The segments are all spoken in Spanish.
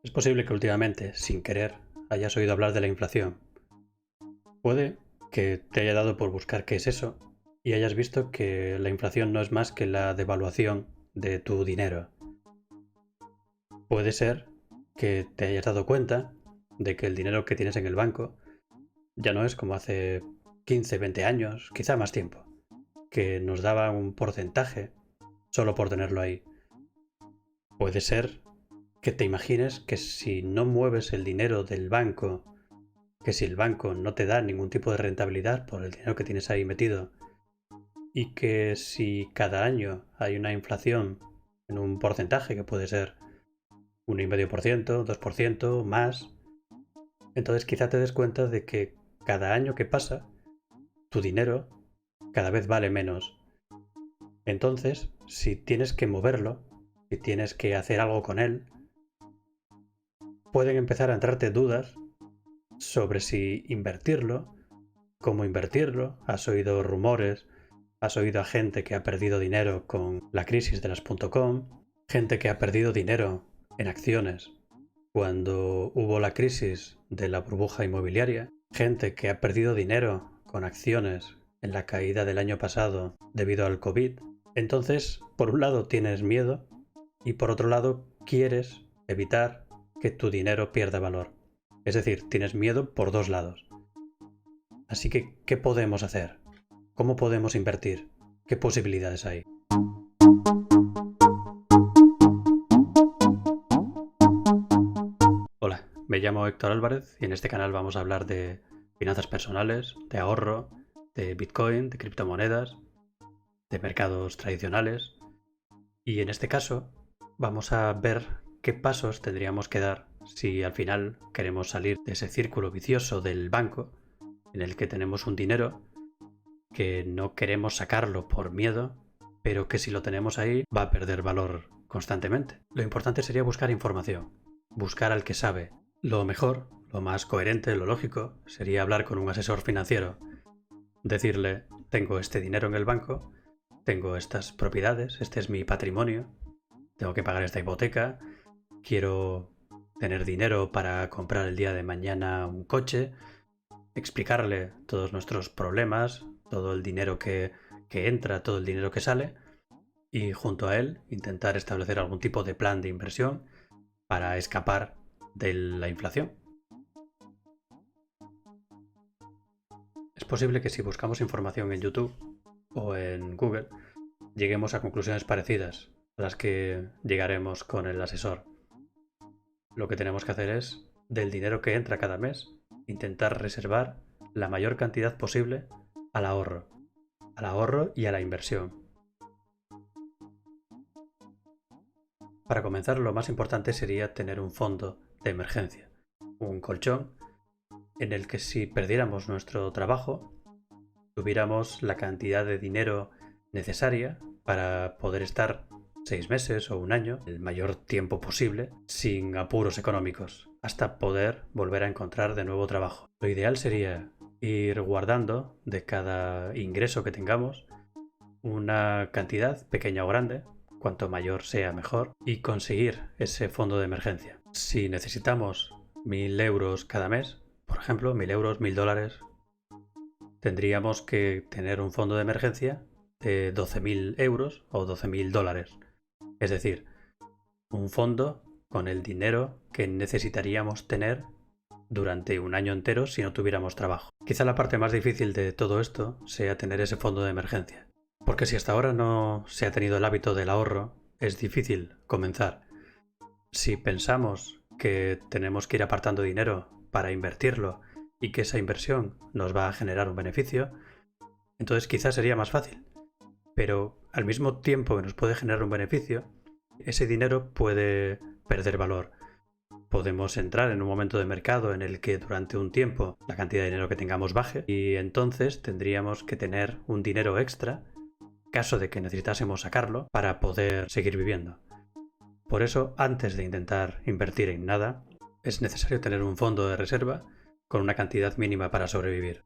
Es posible que últimamente, sin querer, hayas oído hablar de la inflación. Puede que te haya dado por buscar qué es eso y hayas visto que la inflación no es más que la devaluación de tu dinero. Puede ser que te hayas dado cuenta de que el dinero que tienes en el banco ya no es como hace 15, 20 años, quizá más tiempo, que nos daba un porcentaje solo por tenerlo ahí. Puede ser que te imagines que si no mueves el dinero del banco, que si el banco no te da ningún tipo de rentabilidad por el dinero que tienes ahí metido, y que si cada año hay una inflación en un porcentaje que puede ser 1,5%, 2%, más, entonces quizá te des cuenta de que cada año que pasa, tu dinero cada vez vale menos. Entonces, si tienes que moverlo, si tienes que hacer algo con él, pueden empezar a entrarte dudas sobre si invertirlo, cómo invertirlo. Has oído rumores, has oído a gente que ha perdido dinero con la crisis de las .com, gente que ha perdido dinero en acciones cuando hubo la crisis de la burbuja inmobiliaria, gente que ha perdido dinero con acciones en la caída del año pasado debido al COVID. Entonces, por un lado tienes miedo y por otro lado quieres evitar que tu dinero pierda valor. Es decir, tienes miedo por dos lados. Así que, ¿qué podemos hacer? ¿Cómo podemos invertir? ¿Qué posibilidades hay? Hola, me llamo Héctor Álvarez y en este canal vamos a hablar de finanzas personales, de ahorro, de Bitcoin, de criptomonedas, de mercados tradicionales. Y en este caso vamos a ver qué pasos tendríamos que dar si al final queremos salir de ese círculo vicioso del banco en el que tenemos un dinero que no queremos sacarlo por miedo, pero que si lo tenemos ahí va a perder valor constantemente. Lo importante sería buscar información, buscar al que sabe. Lo mejor, lo más coherente, lo lógico, sería hablar con un asesor financiero. Decirle, tengo este dinero en el banco, tengo estas propiedades, este es mi patrimonio, tengo que pagar esta hipoteca, quiero tener dinero para comprar el día de mañana un coche, explicarle todos nuestros problemas, todo el dinero que entra, todo el dinero que sale, y junto a él intentar establecer algún tipo de plan de inversión para escapar de la inflación. Es posible que si buscamos información en YouTube o en Google lleguemos a conclusiones parecidas a las que llegaremos con el asesor. Lo que tenemos que hacer es, del dinero que entra cada mes, intentar reservar la mayor cantidad posible al ahorro y a la inversión. Para comenzar, lo más importante sería tener un fondo de emergencia, un colchón en el que si perdiéramos nuestro trabajo, tuviéramos la cantidad de dinero necesaria para poder estar 6 meses o un año, el mayor tiempo posible, sin apuros económicos, hasta poder volver a encontrar de nuevo trabajo. Lo ideal sería ir guardando de cada ingreso que tengamos una cantidad, pequeña o grande, cuanto mayor sea mejor, y conseguir ese fondo de emergencia. Si necesitamos 1.000 euros cada mes, por ejemplo, 1.000 euros, 1.000 dólares, tendríamos que tener un fondo de emergencia de 12.000 euros o 12.000 dólares. Es decir, un fondo con el dinero que necesitaríamos tener durante un año entero si no tuviéramos trabajo. Quizá la parte más difícil de todo esto sea tener ese fondo de emergencia. Porque si hasta ahora no se ha tenido el hábito del ahorro, es difícil comenzar. Si pensamos que tenemos que ir apartando dinero para invertirlo y que esa inversión nos va a generar un beneficio, entonces quizás sería más fácil. Pero al mismo tiempo que nos puede generar un beneficio, ese dinero puede perder valor. Podemos entrar en un momento de mercado en el que durante un tiempo la cantidad de dinero que tengamos baje y entonces tendríamos que tener un dinero extra caso de que necesitásemos sacarlo para poder seguir viviendo. Por eso, antes de intentar invertir en nada, es necesario tener un fondo de reserva con una cantidad mínima para sobrevivir.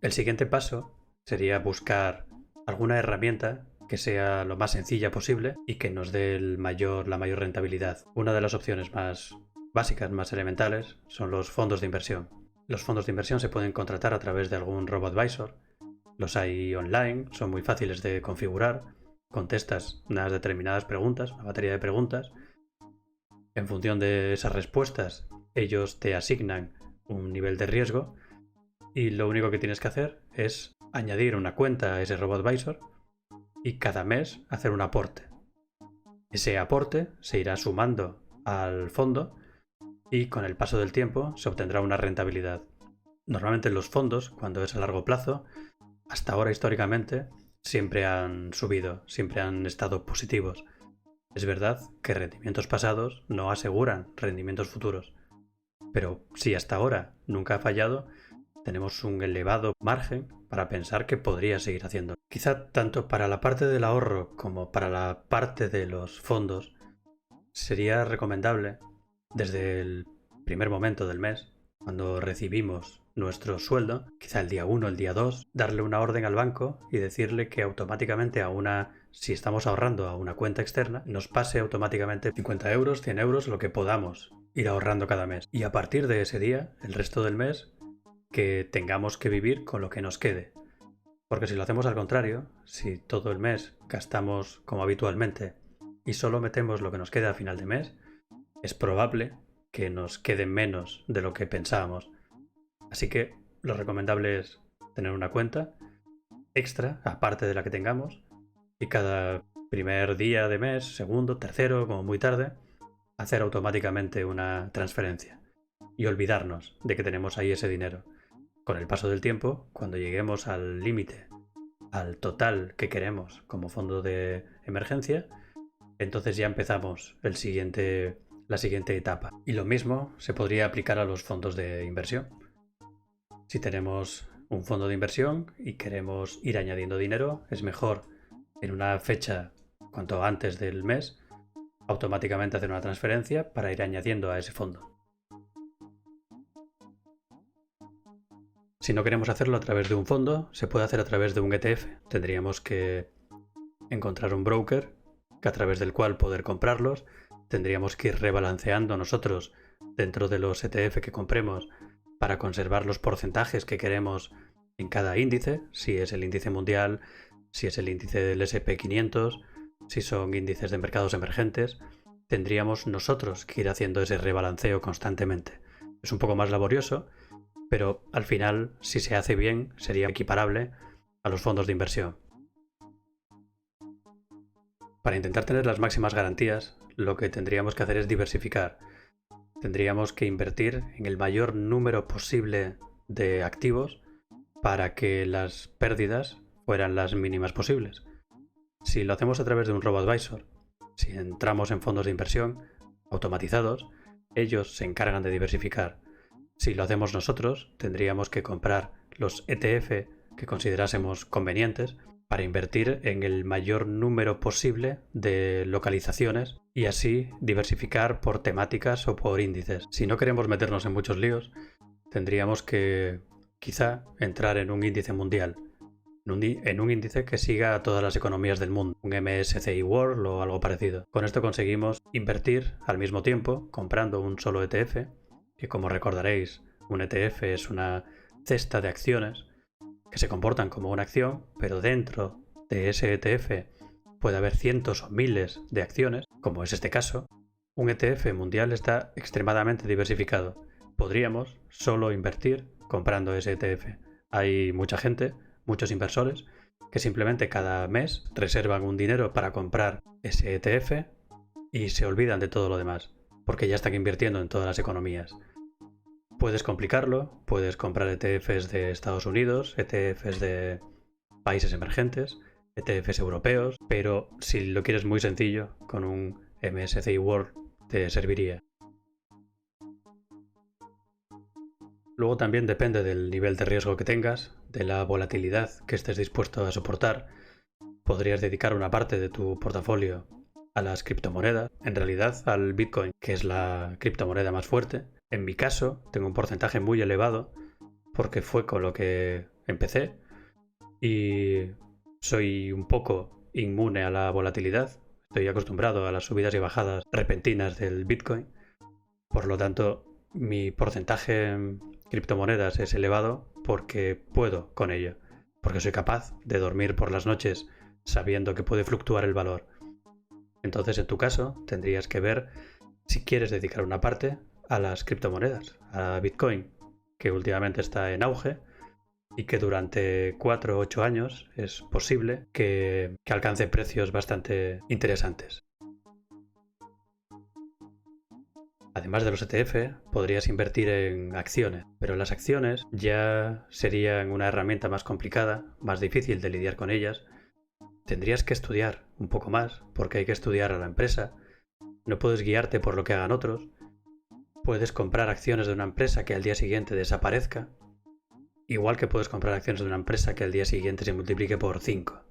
El siguiente paso sería buscar alguna herramienta que sea lo más sencilla posible y que nos dé la mayor rentabilidad. Una de las opciones más básicas, más elementales, son los fondos de inversión. Los fondos de inversión se pueden contratar a través de algún robo-advisor. Los hay online, son muy fáciles de configurar. Contestas unas determinadas preguntas, una batería de preguntas. En función de esas respuestas, ellos te asignan un nivel de riesgo y lo único que tienes que hacer es añadir una cuenta a ese robo-advisor y cada mes hacer un aporte. Ese aporte se irá sumando al fondo y con el paso del tiempo se obtendrá una rentabilidad. Normalmente los fondos, cuando es a largo plazo, hasta ahora históricamente, siempre han subido, siempre han estado positivos. Es verdad que rendimientos pasados no aseguran rendimientos futuros, pero si hasta ahora nunca ha fallado, tenemos un elevado margen para pensar que podría seguir haciendo. Quizá tanto para la parte del ahorro como para la parte de los fondos sería recomendable desde el primer momento del mes, cuando recibimos nuestro sueldo, quizá el día 1, el día 2, darle una orden al banco y decirle que automáticamente si estamos ahorrando a una cuenta externa, nos pase automáticamente 50 euros, 100 euros, lo que podamos ir ahorrando cada mes. Y a partir de ese día, el resto del mes, que tengamos que vivir con lo que nos quede. Porque si lo hacemos al contrario, si todo el mes gastamos como habitualmente y solo metemos lo que nos queda a final de mes, es probable que nos quede menos de lo que pensábamos. Así que lo recomendable es tener una cuenta extra, aparte de la que tengamos, y cada primer día de mes, segundo, tercero, como muy tarde, hacer automáticamente una transferencia y olvidarnos de que tenemos ahí ese dinero. Con el paso del tiempo, cuando lleguemos al límite, al total que queremos como fondo de emergencia, entonces ya empezamos la siguiente etapa. Y lo mismo se podría aplicar a los fondos de inversión. Si tenemos un fondo de inversión y queremos ir añadiendo dinero, es mejor en una fecha cuanto antes del mes automáticamente hacer una transferencia para ir añadiendo a ese fondo. Si no queremos hacerlo a través de un fondo, se puede hacer a través de un ETF. Tendríamos que encontrar un broker a través del cual poder comprarlos. Tendríamos que ir rebalanceando nosotros dentro de los ETF que compremos para conservar los porcentajes que queremos en cada índice, si es el índice mundial, si es el índice del S&P 500, si son índices de mercados emergentes. Tendríamos nosotros que ir haciendo ese rebalanceo constantemente. Es un poco más laborioso, pero al final, si se hace bien, sería equiparable a los fondos de inversión. Para intentar tener las máximas garantías, lo que tendríamos que hacer es diversificar. Tendríamos que invertir en el mayor número posible de activos para que las pérdidas fueran las mínimas posibles. Si lo hacemos a través de un robo-advisor, si entramos en fondos de inversión automatizados, ellos se encargan de diversificar. Si lo hacemos nosotros, tendríamos que comprar los ETF que considerásemos convenientes para invertir en el mayor número posible de localizaciones y así diversificar por temáticas o por índices. Si no queremos meternos en muchos líos, tendríamos que quizá entrar en un índice mundial, en un índice que siga a todas las economías del mundo, un MSCI World o algo parecido. Con esto conseguimos invertir al mismo tiempo comprando un solo ETF, que como recordaréis, un ETF es una cesta de acciones que se comportan como una acción, pero dentro de ese ETF puede haber cientos o miles de acciones, como es este caso. Un ETF mundial está extremadamente diversificado. Podríamos solo invertir comprando ese ETF. Hay mucha gente, muchos inversores, que simplemente cada mes reservan un dinero para comprar ese ETF y se olvidan de todo lo demás, porque ya están invirtiendo en todas las economías. Puedes complicarlo, puedes comprar ETFs de Estados Unidos, ETFs de países emergentes, ETFs europeos, pero si lo quieres muy sencillo, con un MSCI World te serviría. Luego también depende del nivel de riesgo que tengas, de la volatilidad que estés dispuesto a soportar. Podrías dedicar una parte de tu portafolio a las criptomonedas, en realidad al Bitcoin, que es la criptomoneda más fuerte. En mi caso, tengo un porcentaje muy elevado porque fue con lo que empecé y soy un poco inmune a la volatilidad. Estoy acostumbrado a las subidas y bajadas repentinas del Bitcoin. Por lo tanto, mi porcentaje en criptomonedas es elevado porque puedo con ello. Porque soy capaz de dormir por las noches sabiendo que puede fluctuar el valor. Entonces, en tu caso, tendrías que ver si quieres dedicar una parte a las criptomonedas, a Bitcoin, que últimamente está en auge y que durante 4 o 8 años es posible que alcance precios bastante interesantes. Además de los ETF, podrías invertir en acciones, pero las acciones ya serían una herramienta más complicada, más difícil de lidiar con ellas. Tendrías que estudiar un poco más, porque hay que estudiar a la empresa. No puedes guiarte por lo que hagan otros. Puedes comprar acciones de una empresa que al día siguiente desaparezca, igual que puedes comprar acciones de una empresa que al día siguiente se multiplique por 5.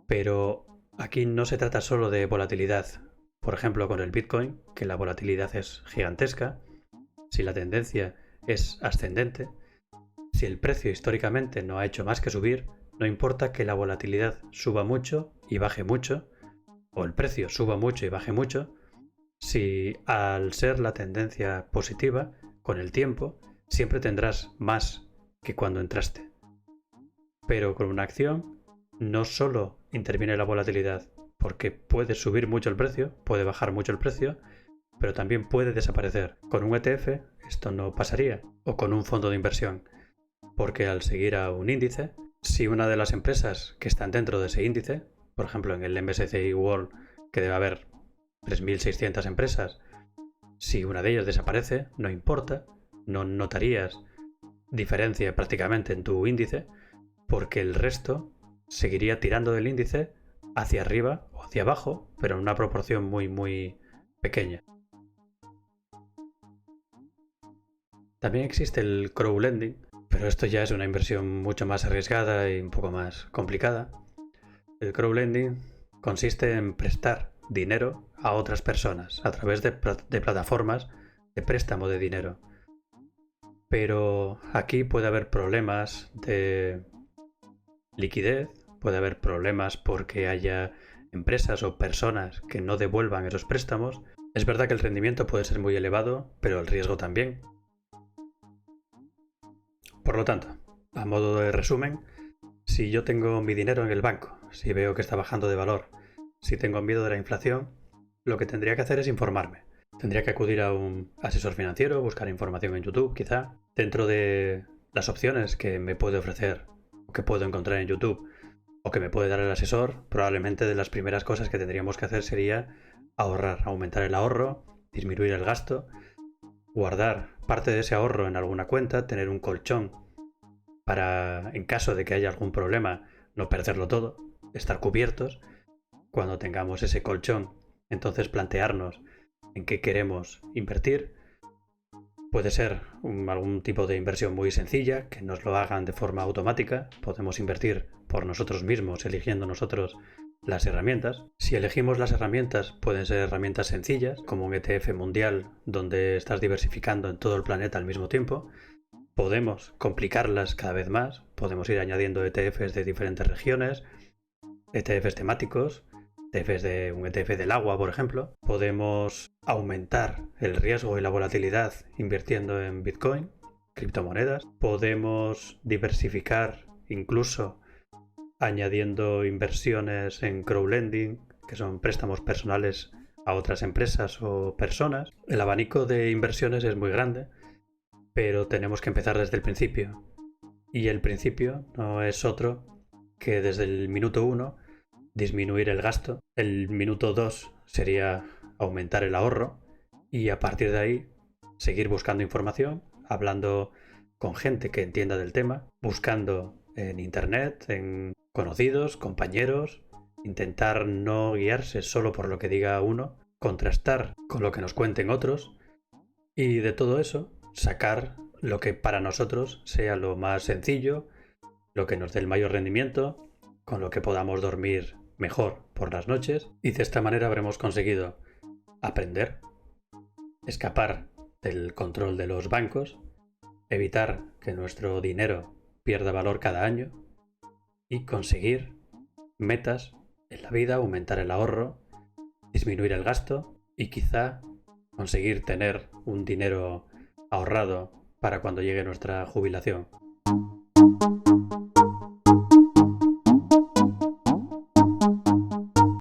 Pero aquí no se trata solo de volatilidad. Por ejemplo, con el Bitcoin, que la volatilidad es gigantesca, si la tendencia es ascendente, si el precio históricamente no ha hecho más que subir, no importa que la volatilidad suba mucho y baje mucho, o el precio suba mucho y baje mucho, si al ser la tendencia positiva, con el tiempo, siempre tendrás más que cuando entraste. Pero con una acción no solo interviene la volatilidad, porque puede subir mucho el precio, puede bajar mucho el precio, pero también puede desaparecer. Con un ETF esto no pasaría, o con un fondo de inversión, porque al seguir a un índice, si una de las empresas que están dentro de ese índice, por ejemplo en el MSCI World, que debe haber 3.600 empresas, si una de ellas desaparece, no importa, no notarías diferencia prácticamente en tu índice, porque el resto seguiría tirando del índice hacia arriba o hacia abajo, pero en una proporción muy pequeña. También existe el crowdlending, pero esto ya es una inversión mucho más arriesgada y un poco más complicada. El crowdlending consiste en prestar dinero a otras personas a través de plataformas de préstamo de dinero. Pero aquí puede haber problemas de liquidez, puede haber problemas porque haya empresas o personas que no devuelvan esos préstamos. Es verdad que el rendimiento puede ser muy elevado, pero el riesgo también. Por lo tanto, a modo de resumen, si yo tengo mi dinero en el banco, si veo que está bajando de valor, si tengo miedo de la inflación, lo que tendría que hacer es informarme. Tendría que acudir a un asesor financiero, buscar información en YouTube, quizá. Dentro de las opciones que me puede ofrecer o que puedo encontrar en YouTube o que me puede dar el asesor, probablemente de las primeras cosas que tendríamos que hacer sería ahorrar, aumentar el ahorro, disminuir el gasto, guardar parte de ese ahorro en alguna cuenta, tener un colchón para, en caso de que haya algún problema, no perderlo todo, estar cubiertos. Cuando tengamos ese colchón, entonces plantearnos en qué queremos invertir. Puede ser algún tipo de inversión muy sencilla, que nos lo hagan de forma automática. Podemos invertir por nosotros mismos, eligiendo nosotros las herramientas. Si elegimos las herramientas, pueden ser herramientas sencillas, como un ETF mundial, donde estás diversificando en todo el planeta al mismo tiempo. Podemos complicarlas cada vez más. Podemos ir añadiendo ETFs de diferentes regiones, ETFs temáticos, ETFs de un ETF del agua, por ejemplo. Podemos aumentar el riesgo y la volatilidad invirtiendo en Bitcoin, criptomonedas. Podemos diversificar incluso añadiendo inversiones en crowdlending, que son préstamos personales a otras empresas o personas. El abanico de inversiones es muy grande, pero tenemos que empezar desde el principio. Y el principio no es otro que desde el minuto 1 disminuir el gasto. El minuto 2 sería aumentar el ahorro y a partir de ahí seguir buscando información, hablando con gente que entienda del tema, buscando en internet, en conocidos, compañeros, intentar no guiarse solo por lo que diga uno, contrastar con lo que nos cuenten otros y de todo eso sacar lo que para nosotros sea lo más sencillo, lo que nos dé el mayor rendimiento, con lo que podamos dormir mejor por las noches y de esta manera habremos conseguido aprender, escapar del control de los bancos, evitar que nuestro dinero pierda valor cada año y conseguir metas en la vida, aumentar el ahorro, disminuir el gasto y quizá conseguir tener un dinero ahorrado para cuando llegue nuestra jubilación.